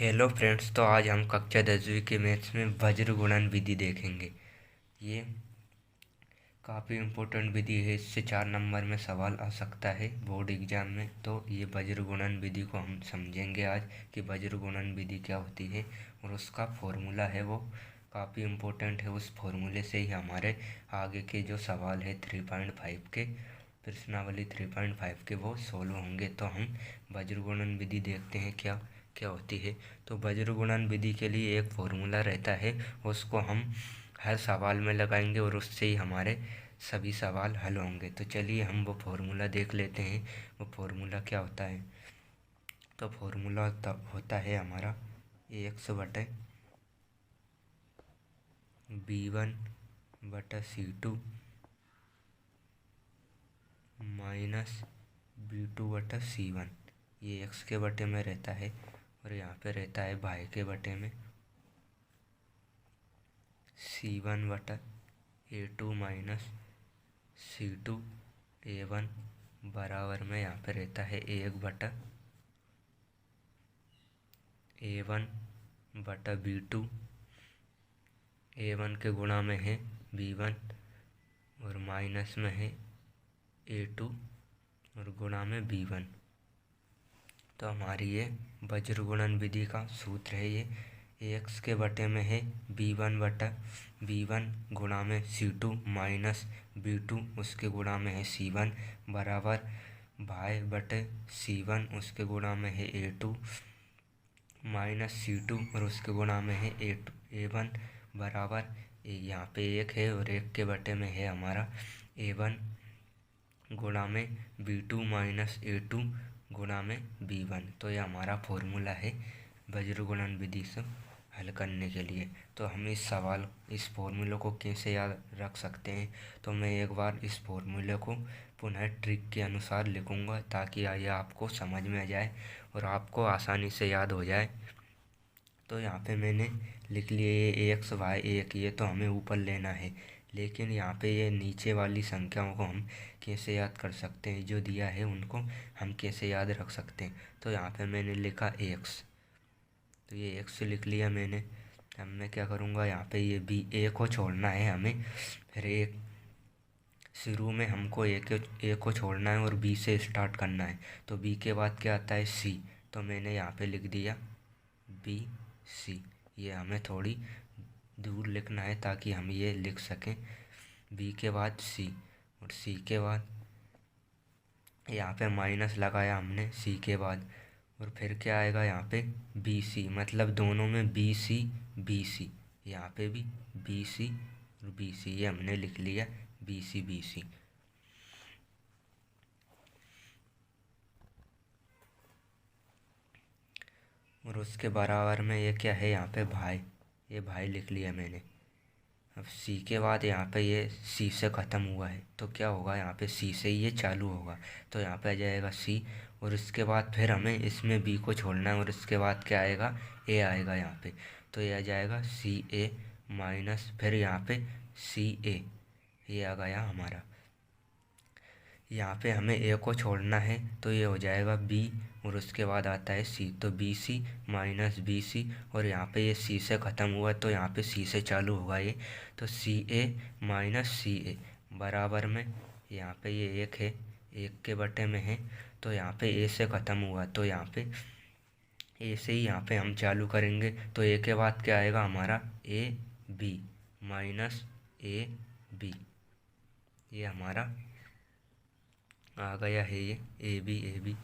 Hello friends. तो आज हम कक्षा 10वीं के मैथ्स में वज्र गुणन विधि देखेंगे। ये काफ़ी इम्पोर्टेंट विधि है, इससे 4 नंबर में सवाल आ सकता है बोर्ड एग्जाम में। तो ये वज्र गुणन विधि को हम समझेंगे आज कि वज्र गुणन विधि क्या होती है और उसका फॉर्मूला है वो काफ़ी इम्पोर्टेंट है। उस फॉर्मूले से ही हमारे आगे के जो सवाल है 3.5 के, प्रश्नावली 3.5 के, वो सोल्व होंगे। तो हम वज्र गुणन विधि देखते हैं क्या क्या होती है। तो वज्र गुणन विधि के लिए एक फॉर्मूला रहता है, उसको हम हर सवाल में लगाएंगे और उससे ही हमारे सभी सवाल हल होंगे। तो चलिए हम वो फॉर्मूला देख लेते हैं। वो फॉर्मूला क्या होता है। तो फॉर्मूला होता है हमारा AX/B1/C2 माइनस B2/C1। ये x के बटे में रहता है और यहाँ पे रहता है y के बटे में C1/A2 माइनस C2A1 बराबर में यहाँ पे रहता है A1/B2। A1 के गुणा में है B1 और माइनस में है A2 और गुणा में B1। तो हमारी ये वज्र गुणन विधि का सूत्र है। ये AX के बटे में है B1 गुणा में C2 माइनस B2 उसके गुणा में है C1 बराबर y/C1 उसके गुणा में है A2 माइनस C2 और उसके गुणा में है A1 बराबर यहाँ पे 1 है और 1 के बटे में है हमारा A1 गुणा में B2 माइनस A2 गुणा में B1। तो ये हमारा फॉर्मूला है वज्र गुणन विधि से हल करने के लिए। तो हम इस फॉर्मूले को कैसे याद रख सकते हैं। तो मैं एक बार इस फॉर्मूले को पुनः ट्रिक के अनुसार लिखूँगा ताकि ये आपको समझ में आ जाए और आपको आसानी से याद हो जाए। तो यहाँ पे मैंने लिख लिया ये AX/Y एक, ये तो हमें ऊपर लेना है, लेकिन यहाँ पे ये नीचे वाली संख्याओं को हम कैसे याद कर सकते हैं, जो दिया है उनको हम कैसे याद रख सकते हैं। तो यहाँ पे मैंने लिखा AX, तो ये X लिख लिया मैंने। अब मैं क्या करूँगा, यहाँ पे ये B A को छोड़ना है हमें, फिर एक शुरू में हमको ए को छोड़ना है और B से स्टार्ट करना है। तो B के बाद क्या आता है C, तो मैंने यहाँ पे लिख दिया BC। ये हमें थोड़ी दूर लिखना है ताकि हम ये लिख सकें। B के बाद C और C के बाद यहाँ पे माइनस लगाया हमने C के बाद, और फिर क्या आएगा यहाँ पे BC, मतलब दोनों में BC यहाँ पे भी BC और BC, ये हमने लिख लिया BC। और उसके बराबर में ये क्या है यहाँ पे भाई, ये भाई लिख लिया मैंने। अब C के बाद यहाँ पे ये C से ख़त्म हुआ है, तो क्या होगा यहाँ पे C से ही ये चालू होगा, तो यहाँ पे आ जाएगा C। और इसके बाद फिर हमें इसमें B को छोड़ना है और इसके बाद क्या आएगा A आएगा यहाँ पे, तो ये आ जाएगा CA माइनस फिर यहाँ पे CA, ये आ गया हमारा। यहाँ पे हमें A को छोड़ना है तो ये हो जाएगा B और उसके बाद आता है C, तो BC माइनस BC और यहाँ पे ये C से ख़त्म हुआ तो यहाँ पे C से चालू होगा ये, तो CA माइनस CA बराबर में यहाँ पे ये 1 है, 1 के बटे में है, तो यहाँ पे A से ख़त्म हुआ तो यहाँ पे A से ही यहाँ पे हम चालू करेंगे। तो A के बाद क्या आएगा हमारा AB माइनस AB, ये हमारा आ गया है ये AB।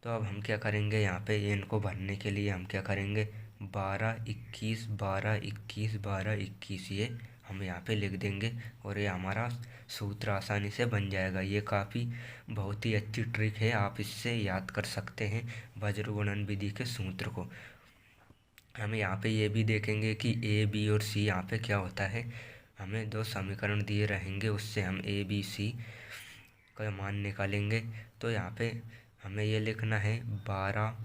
तो अब हम क्या करेंगे, यहाँ पे इनको भरने के लिए हम क्या करेंगे 12 21 12 21 12 21, ये हम यहाँ पे लिख देंगे और ये हमारा सूत्र आसानी से बन जाएगा। ये काफ़ी बहुत ही अच्छी ट्रिक है, आप इससे याद कर सकते हैं वज्र गुणन विधि के सूत्र को। हम यहाँ पे ये भी देखेंगे कि A B और C यहाँ पे क्या होता है। हमें 2 समीकरण दिए रहेंगे, उससे हम ABC का मान निकालेंगे। तो यहाँ पे हमें ये लिखना है 12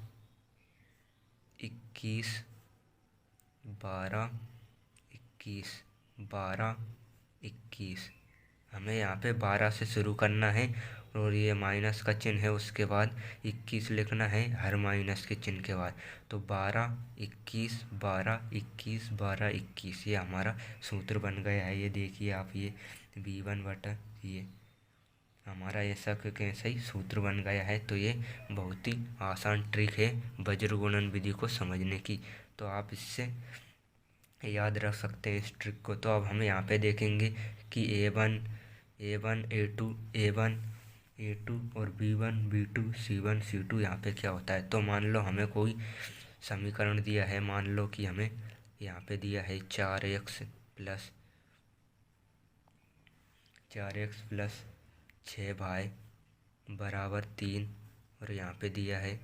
21 12 21 12 21। हमें यहाँ पे 12 से शुरू करना है और ये माइनस का चिन्ह है, उसके बाद 21 लिखना है हर माइनस के चिन्ह के बाद। तो 12 21 12 21 12 21 ये हमारा सूत्र बन गया है। ये देखिए आप, ये V1 बटा ये हमारा ऐसा कैसे ही सूत्र बन गया है। तो ये बहुत ही आसान ट्रिक है वज्र गुणन विधि को समझने की, तो आप इससे याद रख सकते हैं इस ट्रिक को। तो अब हम यहाँ पे देखेंगे कि A1 A2 और B1 B2 C1 C2 यहाँ पे क्या होता है। तो मान लो हमें कोई समीकरण दिया है, मान लो कि हमें यहाँ पे दिया है 4x प्लस 6y बराबर 3, और यहाँ पे दिया है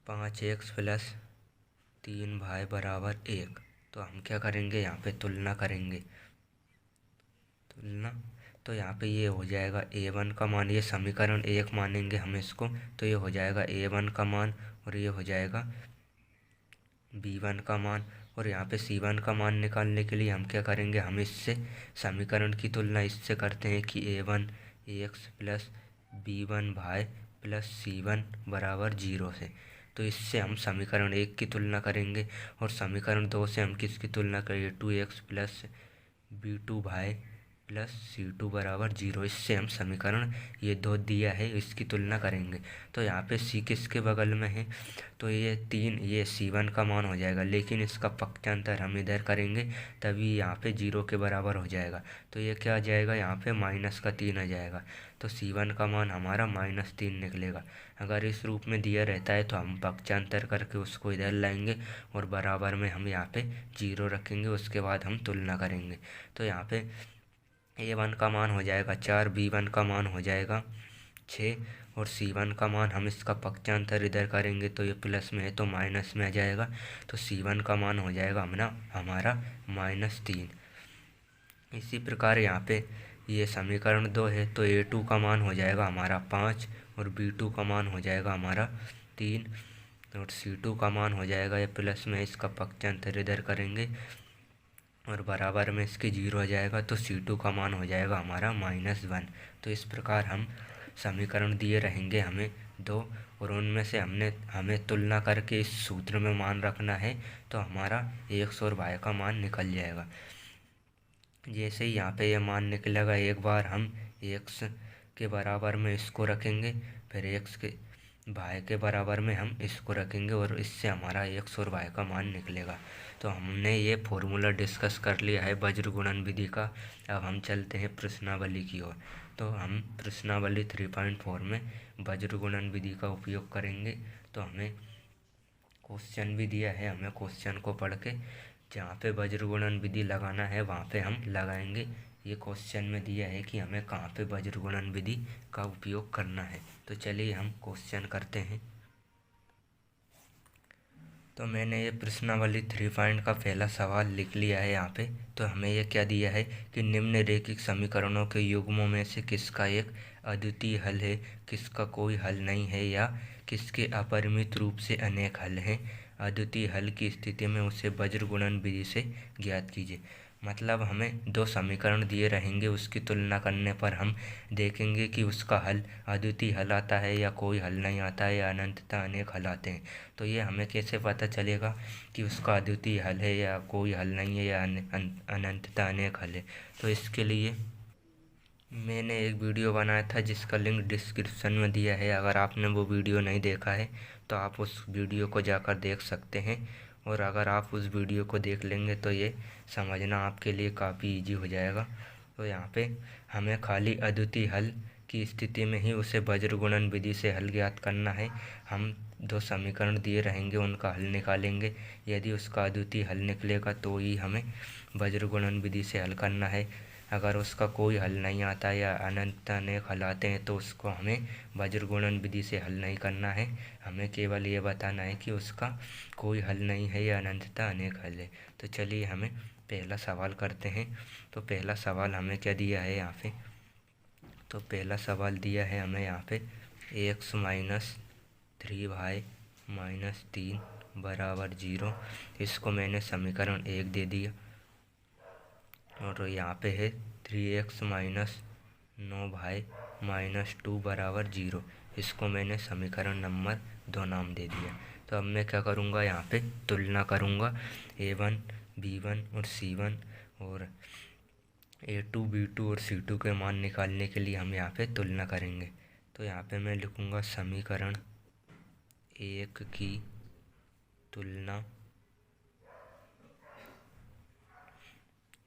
5x प्लस 3y बराबर 1। तो हम क्या करेंगे, यहाँ पे तुलना करेंगे। तो यहाँ पे ये हो जाएगा A1 का मान, ये समीकरण 1 मानेंगे हम इसको, तो ये हो जाएगा A1 का मान, और ये हो जाएगा B1 का मान। और यहाँ पे C1 का मान निकालने के लिए हम क्या करेंगे, हम इससे समीकरण की तुलना इससे करते हैं कि A1 AX प्लस B1 भाई प्लस C1 बराबर 0 से। तो इससे हम समीकरण 1 की तुलना करेंगे, और समीकरण 2 से हम किसकी तुलना करेंगे, 2x प्लस B2 भाई प्लस C2 बराबर 0। इससे हम समीकरण ये 2 दिया है इसकी तुलना करेंगे। तो यहाँ पे C किसके बगल में है, तो ये 3, ये C1 का मान हो जाएगा, लेकिन इसका पक्षांतर हम इधर करेंगे तभी यहाँ पे 0 के बराबर हो जाएगा। तो ये क्या आ जाएगा, यहाँ पे -3 आ जाएगा। तो C1 का मान हमारा -3 निकलेगा। अगर इस रूप में दिया रहता है तो हम पक्षांतर करके उसको इधर लाएंगे, और बराबर में हम यहाँ पे 0 रखेंगे, उसके बाद हम तुलना करेंगे। तो यहाँ पे A1 का मान हो जाएगा 4, B1 का मान हो जाएगा 6, और C1 का मान हम इसका पक्षांतर इधर करेंगे तो ये प्लस में है तो माइनस में आ जाएगा। तो C1 का मान हो जाएगा हमारा -3। इसी प्रकार यहाँ पे ये समीकरण 2 है, तो A2 का मान हो जाएगा हमारा 5, और B2 का मान हो जाएगा हमारा 3, और C2 का मान हो जाएगा, ये प्लस में इसका पक्षांतर इधर करेंगे और बराबर में इसके 0 आ जाएगा। तो C2 का मान हो जाएगा हमारा -1। तो इस प्रकार हम समीकरण दिए रहेंगे हमें 2, और उनमें से हमें तुलना करके इस सूत्र में मान रखना है, तो हमारा x और y का मान निकल जाएगा। जैसे ही यहाँ पे ये मान निकलेगा, एक बार हम x के बराबर में इसको रखेंगे, फिर x के y के बराबर में हम इसको रखेंगे, और इससे हमारा x और y का मान निकलेगा। तो हमने ये फॉर्मूला डिस्कस कर लिया है वज्र गुणन विधि का। अब हम चलते हैं प्रश्नावली की ओर। तो हम प्रश्नावली 3.4 में वज्र गुणन विधि का उपयोग करेंगे। तो हमें क्वेश्चन भी दिया है, हमें क्वेश्चन को पढ़ के जहाँ पे वज्र गुणन विधि लगाना है वहाँ पे हम लगाएंगे। ये क्वेश्चन में दिया है कि हमें कहाँ पे वज्र गुणन विधि का उपयोग करना है। तो चलिए हम क्वेश्चन करते हैं। तो मैंने ये प्रश्नावली 3 का पहला सवाल लिख लिया है यहाँ पे। तो हमें ये क्या दिया है कि निम्नलिखित समीकरणों के युग्मों में से किसका एक अद्वितीय हल है, किसका कोई हल नहीं है, या किसके अपरिमित रूप से अनेक हल हैं। अद्वितीय हल की स्थिति में उसे वज्र गुणन विधि से ज्ञात कीजिए। मतलब हमें 2 समीकरण दिए रहेंगे, उसकी तुलना करने पर हम देखेंगे कि उसका हल अद्वितीय हल आता है या कोई हल नहीं आता है, या अनंतता अनेक हल आते हैं। तो ये हमें कैसे पता चलेगा कि उसका अद्वितीय हल है या कोई हल नहीं है या अनंतता अनेक हल है। तो इसके लिए मैंने एक वीडियो बनाया था जिसका लिंक डिस्क्रिप्शन में दिया है। अगर आपने वो वीडियो नहीं देखा है तो आप उस वीडियो को जाकर देख सकते हैं, और अगर आप उस वीडियो को देख लेंगे तो ये समझना आपके लिए काफ़ी इजी हो जाएगा। तो यहाँ पे हमें खाली अद्वितीय हल की स्थिति में ही उसे वज्र गुणन विधि से हल ज्ञात करना है। हम 2 समीकरण दिए रहेंगे, उनका हल निकालेंगे। यदि उसका अद्वितीय हल निकलेगा तो ही हमें वज्र गुणन विधि से हल करना है। अगर उसका कोई हल नहीं आता या अनंत अनेक हल आते हैं तो उसको हमें वज्र गुणन विधि से हल नहीं करना है। हमें केवल ये बताना है कि उसका कोई हल नहीं है या अनंतता अनेक हल है। तो चलिए हमें पहला सवाल करते हैं। तो पहला सवाल हमें क्या दिया है यहाँ पे, तो पहला सवाल दिया है हमें यहाँ पे x - 3y - 3 बराबर 0। इसको मैंने समीकरण 1 दे दिया, और यहाँ पे है 3x माइनस 9 माइनस 2 बराबर 0। इसको मैंने समीकरण नंबर 2 नाम दे दिया। तो अब मैं क्या करूँगा, यहाँ पे तुलना करूँगा a1 b1 और c1 और a2 b2 और c2 के मान निकालने के लिए हम यहाँ पे तुलना करेंगे। तो यहाँ पे मैं लिखूँगा समीकरण 1 की तुलना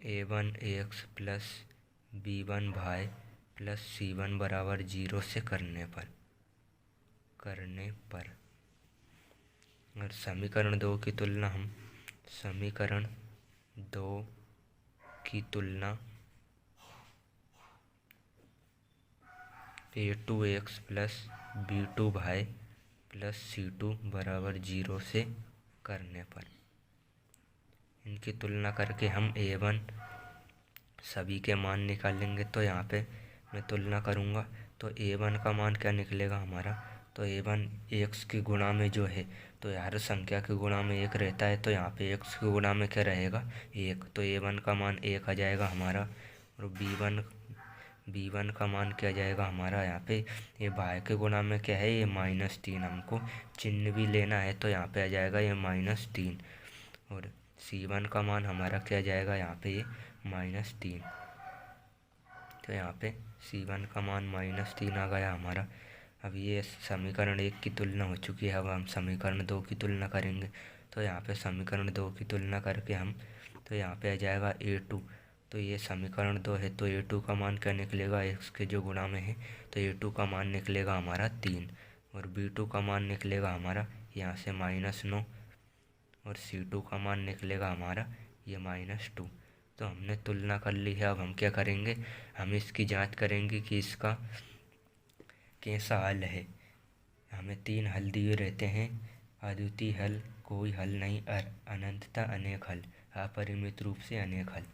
a1 ax प्लस b1 भाई प्लस c1 बराबर 0 से करने पर और समीकरण 2 की तुलना हम समीकरण 2 की तुलना a2x प्लस b2 भाई प्लस c2 बराबर 0 से करने पर, इनकी तुलना करके हम a1 सभी के मान निकालेंगे। तो यहाँ पे मैं तुलना करूँगा तो a1 का मान क्या निकलेगा हमारा, तो a1 x के गुणा में जो है, तो हर संख्या के गुणा में 1 रहता है, तो यहाँ पे x के गुणा में क्या रहेगा 1, तो a1 का मान 1 आ जाएगा हमारा। और b1 का मान क्या जाएगा हमारा, यहाँ पे ये भाई के गुणा में क्या है, ये -3, हमको चिन्ह भी लेना है तो यहाँ पे आ जाएगा ये -3। और c1 का मान हमारा क्या जाएगा यहाँ पे ये -3, तो यहाँ पे c1 का मान -3 आ गया हमारा। अब ये समीकरण 1 की तुलना हो चुकी है। अब हम समीकरण 2 की तुलना करेंगे। तो यहाँ पे समीकरण 2 की तुलना करके हम, तो यहाँ पे आ जाएगा a2, तो ये समीकरण 2 है, तो a2 का मान क्या निकलेगा, x के जो गुणा में है, तो a2 का मान निकलेगा हमारा 3 और b2 का मान निकलेगा हमारा यहाँ से -9 और c2 का मान निकलेगा हमारा ये -2। तो हमने तुलना कर ली है। अब हम क्या करेंगे, हम इसकी जांच करेंगे कि इसका कैसा हल है। हमें 3 हल दिए रहते हैं, अद्वितीय हल, कोई हल नहीं, अनंतता, अनेक हल, अपरिमित रूप से अनेक हल।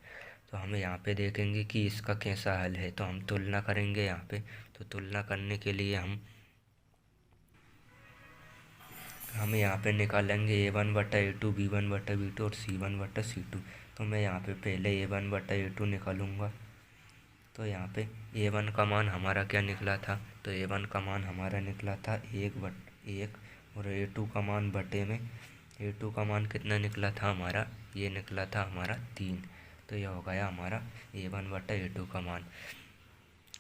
तो हम यहाँ पे देखेंगे कि इसका कैसा हल है। तो हम तुलना करेंगे यहाँ पे। तो तुलना करने के लिए हम यहाँ पे निकालेंगे a1 बटा a2, b1 बटा b2 और c1 बटा c2। तो मैं यहाँ पे पहले a1 बटा a2 निकालूंगा। तो यहाँ पे a1 का मान हमारा क्या निकला था, तो a1 का मान हमारा निकला था 1 और a2 का मान बटे में a2 का मान कितना निकला था हमारा, ये निकला था हमारा 3। तो यह हो गया हमारा a1 बटा a2 का मान।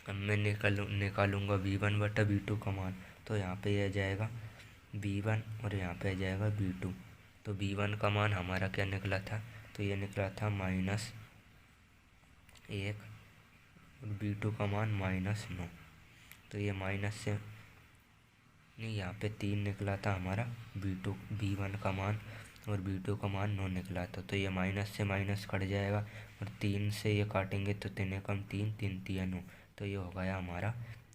अब मैं निकालूंगा b1 बटा b2 का मान। तो यहाँ पे यह जाएगा b1 और यहाँ पे आ जाएगा b2। तो b1 का मान हमारा क्या निकला था, तो ये निकला था -1 और b2 का मान -9। तो ये माइनस से नहीं, यहाँ पे 3 निकला था हमारा b1 का मान और b2 का मान 9 निकला था। तो ये माइनस से माइनस कट जाएगा और 3 से ये काटेंगे तो 3 एकम 3, 3 तिया 9। तो ये हो गया हमारा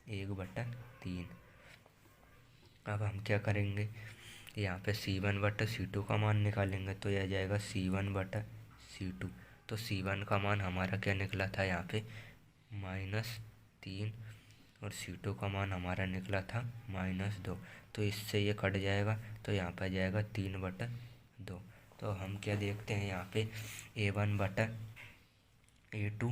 1/3। अब हम क्या करेंगे, यहाँ पे c1 बटा c2 का मान निकालेंगे। तो यह जाएगा c1 बटा c2। तो c1 का मान हमारा क्या निकला था यहाँ पे -3 और c2 का मान हमारा निकला था -2। तो इससे ये कट जाएगा तो यहाँ पे आ जाएगा 3/2। तो हम क्या देखते हैं यहाँ पे a1 बटा a2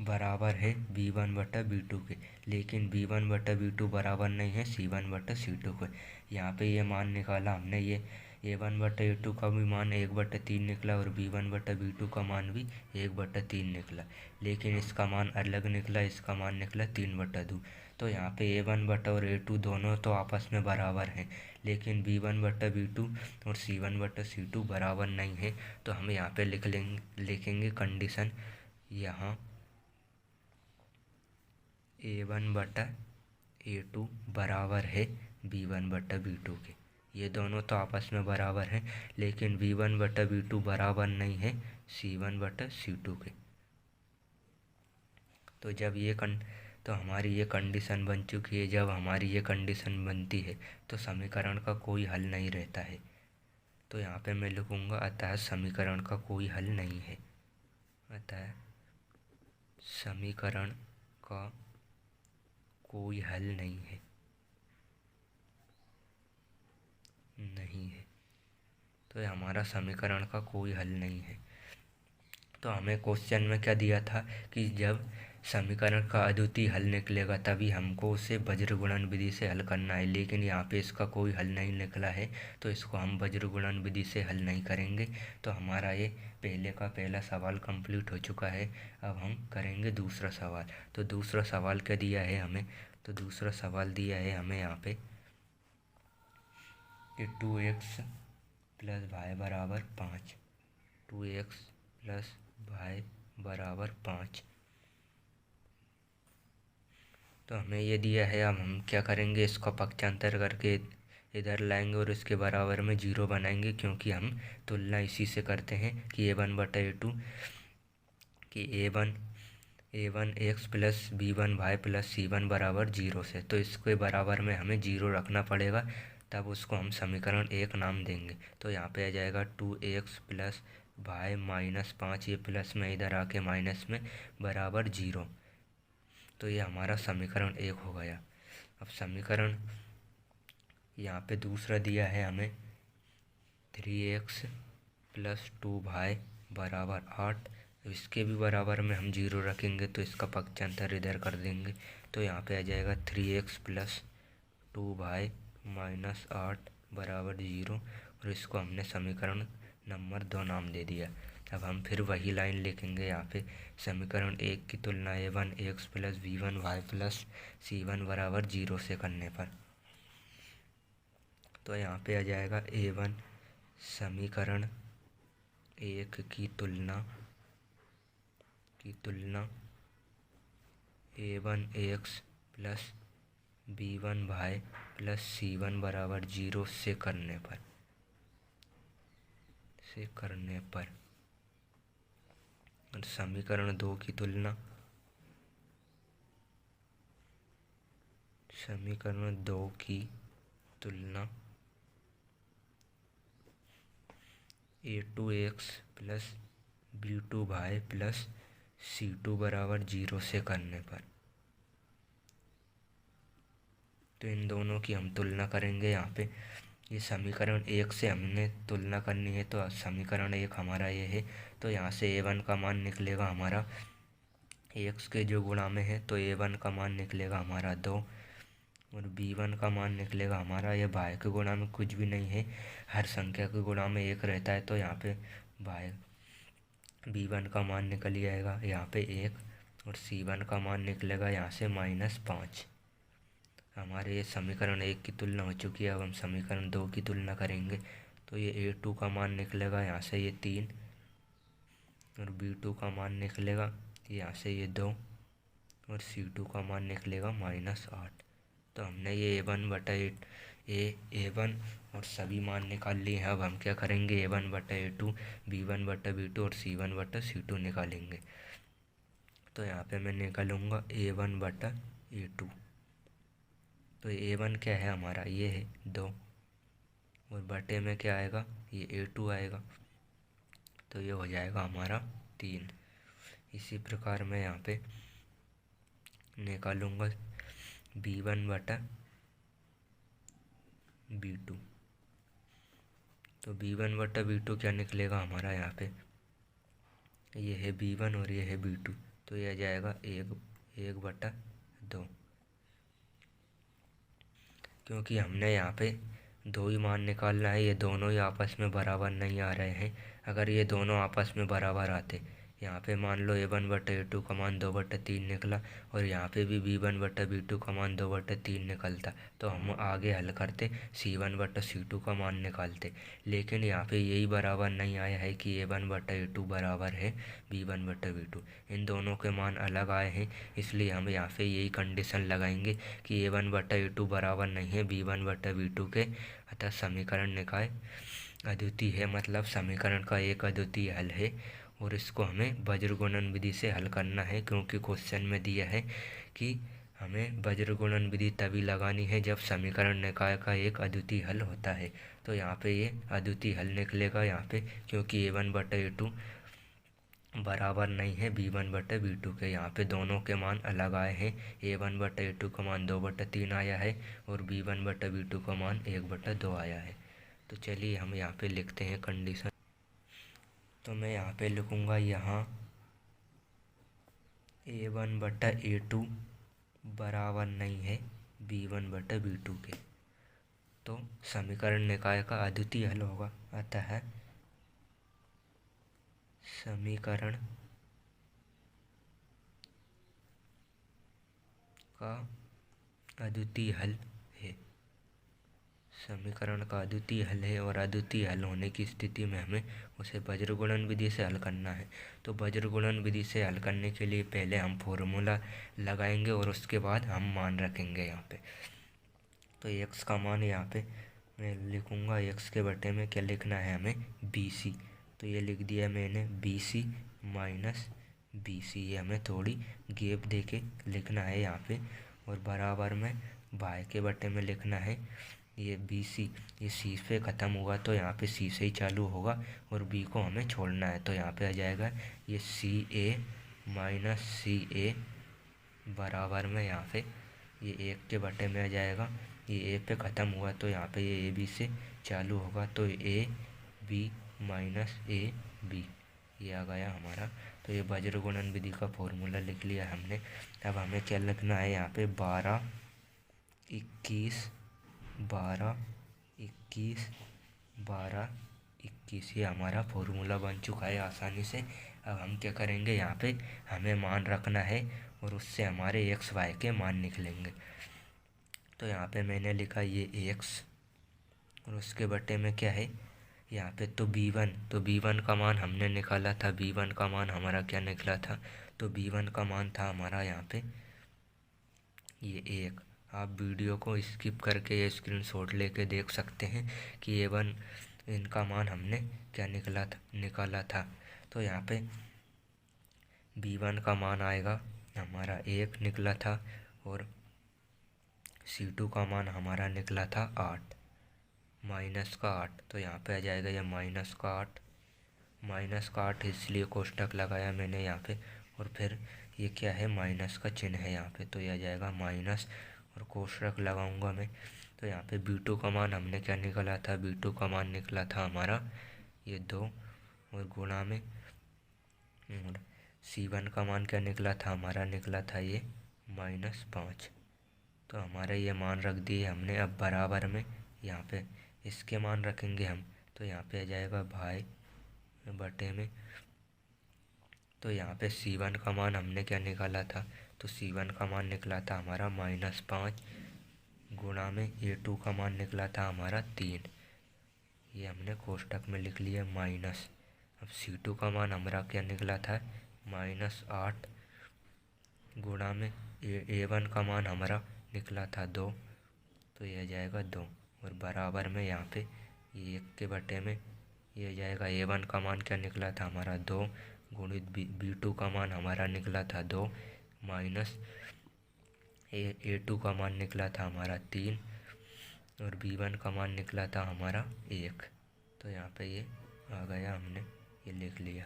बराबर है b1 बटा b2 के, लेकिन b1 बटा b2 बराबर नहीं है c1 बटा c2 के। यहाँ पे ये मान निकाला हमने, ये a1 बटा a2 का भी मान 1/3 निकला और b1 बटा b2 का मान भी 1/3 निकला, लेकिन इसका मान अलग निकला, इसका मान निकला 3/2। तो यहाँ पे a1 बटा और a2 दोनों तो आपस में बराबर हैं, लेकिन b1 बटा b2 और c1 बटा c2 बराबर नहीं है। तो हम यहाँ पे लिखेंगे कंडीशन, यहाँ a1 बटा a2 बराबर है b1 बटा b2 के। ये दोनों तो आपस में बराबर हैं, लेकिन b1 बटा b2 बराबर नहीं है c1 बटा c2 के। तो जब तो हमारी ये कंडीशन बन चुकी है। जब हमारी ये कंडीशन बनती है तो समीकरण का कोई हल नहीं रहता है। तो यहाँ पे मैं लिखूँगा अतः समीकरण का कोई हल नहीं है। अतः समीकरण का कोई हल नहीं है। तो हमारा समीकरण का कोई हल नहीं है। तो हमें क्वेश्चन में क्या दिया था कि जब समीकरण का अद्वितीय हल निकलेगा तभी हमको उसे वज्र गुणन विधि से हल करना है, लेकिन यहाँ पे इसका कोई हल नहीं निकला है तो इसको हम वज्र गुणन विधि से हल नहीं करेंगे। तो हमारा ये पहले का पहला सवाल कंप्लीट हो चुका है। अब हम करेंगे दूसरा सवाल। तो दूसरा सवाल क्या दिया है हमें? तो दूसरा सवाल दिया है हमें यहाँ पे कि 2x प्लस वाई बराबर 5, 2x प्लस वाई बराबर 5। तो हमें ये दिया है। अब हम क्या करेंगे, इसका पक्षांतर करके इधर लाएंगे और इसके बराबर में 0 बनाएंगे, क्योंकि हम तुलना इसी से करते हैं कि a1 बटा a2 कि a1 x plus b1 y plus c1 बराबर 0 से। तो इसके बराबर में हमें 0 रखना पड़ेगा, तब उसको हम समीकरण 1 नाम देंगे। तो यहाँ पे आ जाएगा 2x प्लस वाई माइनस 5, ये प्लस में इधर आके माइनस में बराबर 0। तो ये हमारा समीकरण 1 हो गया। अब समीकरण यहाँ पे दूसरा दिया है हमें 3x प्लस 2y बराबर 8। इसके भी बराबर में हम 0 रखेंगे तो इसका पक्षांतर इधर कर देंगे। तो यहाँ पे आ जाएगा 3x प्लस 2y माइनस 8 बराबर 0, और इसको हमने समीकरण नंबर 2 नाम दे दिया। अब हम फिर वही लाइन लिखेंगे यहाँ पे समीकरण 1 की तुलना a1 x plus b1 y plus c1 बराबर 0 से करने पर। तो यहाँ पे आ जाएगा a1 समीकरण 1 की तुलना a1 x plus b1 y plus c1 बराबर 0 से करने पर और समीकरण 2 की तुलना a2x plus b2y plus c2 बराबर 0 से करने पर। तो इन दोनों की हम तुलना करेंगे। यहाँ पे ये समीकरण 1 से हमने तुलना करनी है, तो समीकरण 1 हमारा ये है। तो यहाँ से a1 का मान निकलेगा हमारा x के जो गुणा में है, तो a1 का मान निकलेगा हमारा 2, और b1 का मान निकलेगा हमारा, ये y के गुणा में कुछ भी नहीं है, हर संख्या के गुणा में 1 रहता है। तो यहाँ पे b1 का मान निकल जाएगा यहाँ पे 1, और c1 का मान निकलेगा यहाँ से -5। हमारे ये समीकरण 1 की तुलना हो चुकी है। अब हम समीकरण 2 की तुलना करेंगे। तो ये a2 का मान निकलेगा यहाँ से ये 3, और b2 का मान निकलेगा यहाँ से ये 2, और c2 का मान निकलेगा -8। तो हमने ये a1 बटा a1 और सभी मान निकाल लिए हैं। अब हम क्या करेंगे, a1 बटा a2, b1 बटा b2 और c1 बटा c2 निकालेंगे। तो यहाँ पे मैं निकालूंगा a1 बटा a2। तो a1 क्या है हमारा, ये है 2, और बटे में क्या आएगा, ये a2 आएगा। तो ये हो जाएगा हमारा 3। इसी प्रकार मैं यहाँ पे निकालूंगा b1 बटा b2। तो b1 बटा b2 क्या निकलेगा हमारा, यहाँ पे ये है b1 और ये है b2। तो ये आ जाएगा 1 बटा 2, क्योंकि हमने यहाँ पे 2 ही मान निकालना है। ये दोनों ही आपस में बराबर नहीं आ रहे हैं। अगर ये दोनों आपस में बराबर आते, यहाँ पे मान लो a1 बटा a2 का मान 2/3 निकला, और यहाँ पे भी b1 बटा b2 का मान 2/3 निकलता, तो हम आगे हल करते c1 बटा c2 का मान निकालते। लेकिन यहाँ पे यही बराबर नहीं आया है कि a1 बटा a2 बराबर है b1 बटा b2। इन दोनों के मान अलग आए हैं, इसलिए हम यहाँ पे यही कंडीशन लगाएंगे कि a1 बटा a2 बराबर नहीं है b1 बटा b2 के, अतः समीकरण निकाय अद्वितीय है, मतलब समीकरण का एक अद्वितीय हल है। और इसको हमें वज्र गुणन विधि से हल करना है, क्योंकि क्वेश्चन में दिया है कि हमें वज्र गुणन विधि तभी लगानी है जब समीकरण निकाय का एक अद्वितीय हल होता है। तो यहाँ पे ये अद्वितीय हल निकलेगा यहाँ पे, क्योंकि a1 बटा a2 बराबर नहीं है b1 बटा b2 के। यहाँ पे दोनों के मान अलग आए हैं। a1 बटा a2 का मान 2/3 आया है, और b1 बटा b2 का मान 1/2 आया है। तो चलिए हम यहाँ पे लिखते हैं कंडीशन। तो मैं यहाँ पे लिखूँगा, यहाँ A1 बटा A2 बराबर नहीं है B1 बटा B2 के। तो समीकरण निकाय का अद्वितीय हल होगा, अतः समीकरण का अद्वितीय हल है। समीकरण का अद्वितीय हल है और अद्वितीय हल होने की स्थिति में हमें उसे वज्रगुणन विधि से हल करना है। तो वज्रगुणन विधि से हल करने के लिए पहले हम फॉर्मूला लगाएंगे और उसके बाद हम मान रखेंगे यहाँ पे। तो x का मान यहाँ पे मैं लिखूँगा, x के बटे में क्या लिखना है हमें, BC। तो ये लिख दिया मैंने BC माइनस BC, ये हमें थोड़ी गैप दे के लिखना है यहाँ पे। और बराबर में y के बटे में लिखना है ये BC, ये C से ख़त्म हुआ तो यहाँ पे C से ही चालू होगा और B को हमें छोड़ना है। तो यहाँ पे आ जाएगा ये CA माइनस CA बराबर में यहाँ पे ये 1 के बटे में आ जाएगा। ये A पे ख़त्म हुआ तो यहाँ पे ये AB से चालू होगा तो AB माइनस AB ये आ गया हमारा। तो ये वज्रगुणन विधि का फॉर्मूला लिख लिया हमने। अब हमें क्या लिखना है यहाँ पे, 12 21 12 21 12 21, ये हमारा फॉर्मूला बन चुका है आसानी से। अब हम क्या करेंगे, यहाँ पे हमें मान रखना है और उससे हमारे एक्स वाई के मान निकलेंगे। तो यहाँ पे मैंने लिखा ये एक्स और उसके बटे में क्या है यहाँ पे, तो B1 का मान हमने निकाला था। B1 का मान हमारा क्या निकला था, तो B1 का मान था हमारा यहाँ पे ये 1। आप वीडियो को स्किप करके ये स्क्रीनशॉट लेके देख सकते हैं कि A1 इनका मान हमने क्या निकाला था। तो यहाँ पे B1 का मान आएगा हमारा 1 निकला था और C2 का मान हमारा निकला था 8 माइनस का 8। तो यहाँ पे आ जाएगा ये माइनस का 8 इसलिए कोष्टक लगाया मैंने यहाँ पे। और फिर ये क्या है, माइनस का चिन्ह है यहाँ पे, तो ये आ जाएगा माइनस और कोष्टक लगाऊंगा मैं। तो यहाँ पे B2 का मान हमने क्या निकाला था, B2 का मान निकला था हमारा ये 2 और गुणा में C1 का मान क्या निकला था, हमारा निकला था ये -5। तो हमारे ये मान रख दिए हमने। अब बराबर में यहाँ पे इसके मान रखेंगे हम, तो यहाँ पे आ जाएगा भाई बटे में। तो यहाँ पे C1 का मान हमने क्या निकाला था, तो C1 का मान निकला था हमारा -5 गुणा में A2 का मान निकला था हमारा 3। ये हमने कोष्टक में लिख लिया माइनस। अब C2 का मान हमारा क्या निकला था, -8 गुणा में A1 का मान हमारा निकला था 2। तो ये आ जाएगा 2 और बराबर में यहाँ पे ये 1 के बटे में ये आ जाएगा A1 का मान क्या निकला था हमारा 2 गुणित B2 का मान हमारा निकला था 2 माइनस A2 का मान निकला था हमारा 3 और B1 का मान निकला था हमारा 1। तो यहाँ पे ये आ गया, हमने ये लिख लिया।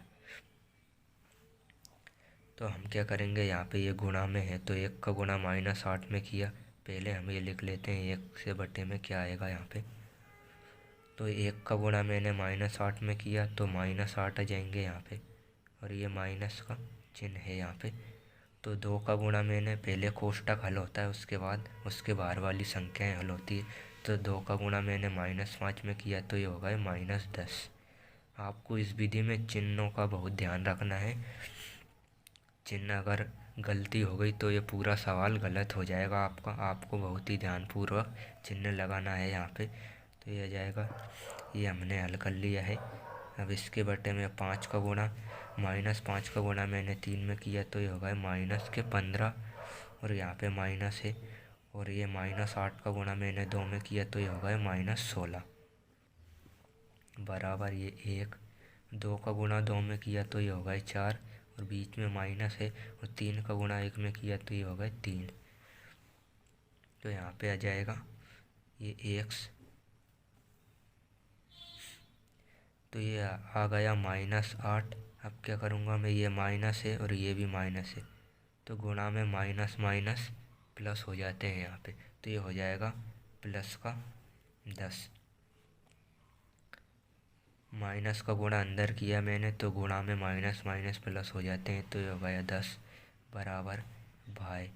तो हम क्या करेंगे, यहाँ पे ये गुणा में है तो 1 का गुणा -8 में किया। पहले हम ये लिख लेते हैं 1 से बटे में क्या आएगा यहाँ पे, तो 1 का गुणा मैंने -8 में किया तो -8 आ जाएंगे यहाँ पे और ये माइनस का चिन्ह है यहाँ पे। तो 2 का गुणा मैंने पहले कोष्टक हल होता है, उसके बाद उसके बाहर वाली संख्याएं हल होती है। तो 2 का गुणा मैंने -5 में किया तो ये होगा -10। आपको इस विधि में चिन्हों का बहुत ध्यान रखना है। चिन्ह अगर गलती हो गई तो ये पूरा सवाल गलत हो जाएगा आपका। आपको बहुत ही ध्यानपूर्वक चिन्ह लगाना है यहाँ पे। तो ये आ जाएगा, ये हमने हल कर लिया है। अब इसके बटे में 5 का गुणा -5 का गुणा मैंने 3 में किया तो ये होगा -15 और यहाँ पे माइनस है। और ये -8 का गुणा मैंने 2 में किया तो ये होगा -16 बराबर ये 1। 2 का गुणा 2 में किया तो ये होगा 4 और बीच में माइनस है। और 3 का गुणा 1 में किया तो ये होगा 3। तो यहाँ पे आ जाएगा ये x, तो ये आ गया -8। अब क्या करूँगा मैं, ये माइनस है और ये भी माइनस है तो गुणा में माइनस माइनस प्लस हो जाते हैं यहाँ पे। तो ये हो जाएगा +10। माइनस का गुणा अंदर किया मैंने तो गुणा में माइनस माइनस प्लस हो जाते हैं तो ये हो गया 10 बराबर भाई,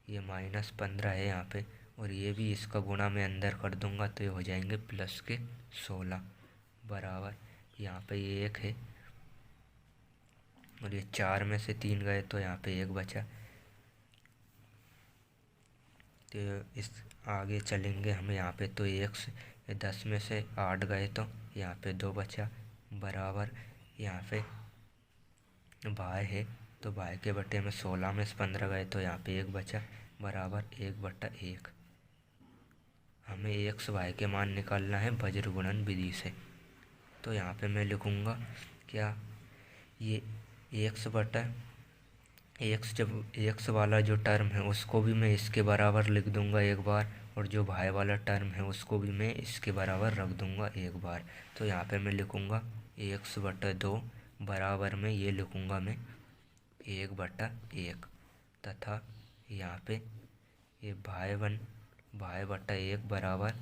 ये -15 है यहाँ पे, और ये भी इसका गुणा मैं अंदर कर दूंगा तो ये हो जाएंगे प्लस के 16 बराबर, यहाँ पे ये 1 है और ये 4 में से 3 गए तो यहाँ पे 1 बचा। तो इस आगे चलेंगे हम यहाँ पे, तो 10 में से 8 गए तो यहाँ पे 2 बचा बराबर, यहाँ पे भाई है तो भाई के बटे में 16 में से 15 गए तो यहाँ पे 1 बचा बराबर 1/1। हमें एक्स वाई के मान निकालना है वज्र गुणन विधि से। तो यहाँ पे मैं लिखूँगा क्या, ये एक्स जब एक्स वाला जो टर्म है उसको भी मैं इसके बराबर लिख दूंगा एक बार, और जो वाई वाला टर्म है उसको भी मैं इसके बराबर रख दूंगा एक बार। तो यहाँ पे मैं लिखूँगा 1/2 बराबर में ये लिखूँगा मैं 1/1 तथा यहाँ पे ये भाई/1 बराबर,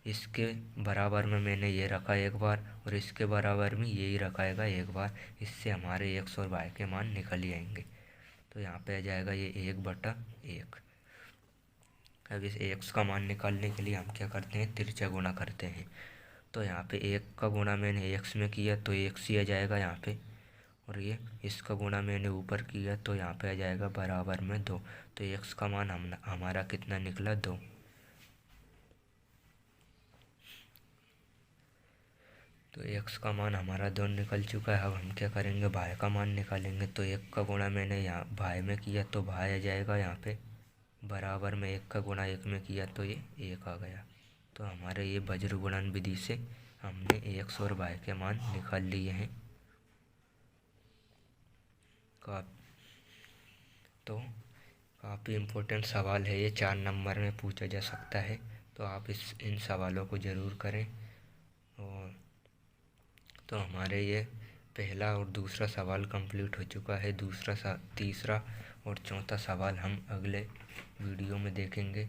इसके बराबर में मैंने ये रखा एक बार और इसके बराबर में यही रखाएगा एक बार। इससे हमारे एक्स और वाई के मान निकल जाएंगे। तो यहाँ पे आ जाएगा ये 1/1। अब इस एक्स का मान निकालने के लिए हम क्या करते हैं, तिरछा गुणा करते हैं। तो यहाँ पे 1 का गुणा मैंने एक्स में किया तो एक्स ही आ जाएगा यहाँ पे, और ये इसका गुणा मैंने ऊपर किया तो यहाँ पे आ जाएगा बराबर में 2। तो एक्स का मान हमारा कितना निकला, 2। तो एक्स का मान हमारा 2 निकल चुका है। अब हम क्या करेंगे, भाई का मान निकालेंगे। तो 1 का गुणा मैंने यहाँ भाई में किया तो भाई आ जाएगा यहाँ पे बराबर में 1 का गुणा 1 में किया तो ये 1 आ गया। तो हमारे ये वज्र गुणन विधि से हमने एक्स और वाई के मान निकाल लिए हैं। तो काफ़ी इम्पोर्टेंट सवाल है ये, 4 नंबर में पूछा जा सकता है। तो आप इन सवालों को ज़रूर करें। और तो हमारे ये पहला और दूसरा सवाल कंप्लीट हो चुका है। तीसरा और चौथा सवाल हम अगले वीडियो में देखेंगे।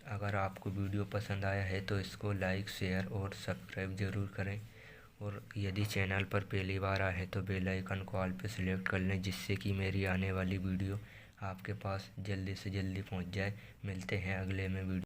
अगर आपको वीडियो पसंद आया है तो इसको लाइक, शेयर और सब्सक्राइब ज़रूर करें। और यदि चैनल पर पहली बार आए हैं तो बेल आइकन को ऑल पे सिलेक्ट कर लें, जिससे कि मेरी आने वाली वीडियो आपके पास जल्दी से जल्दी पहुंच जाए। मिलते हैं अगले में वीडियो।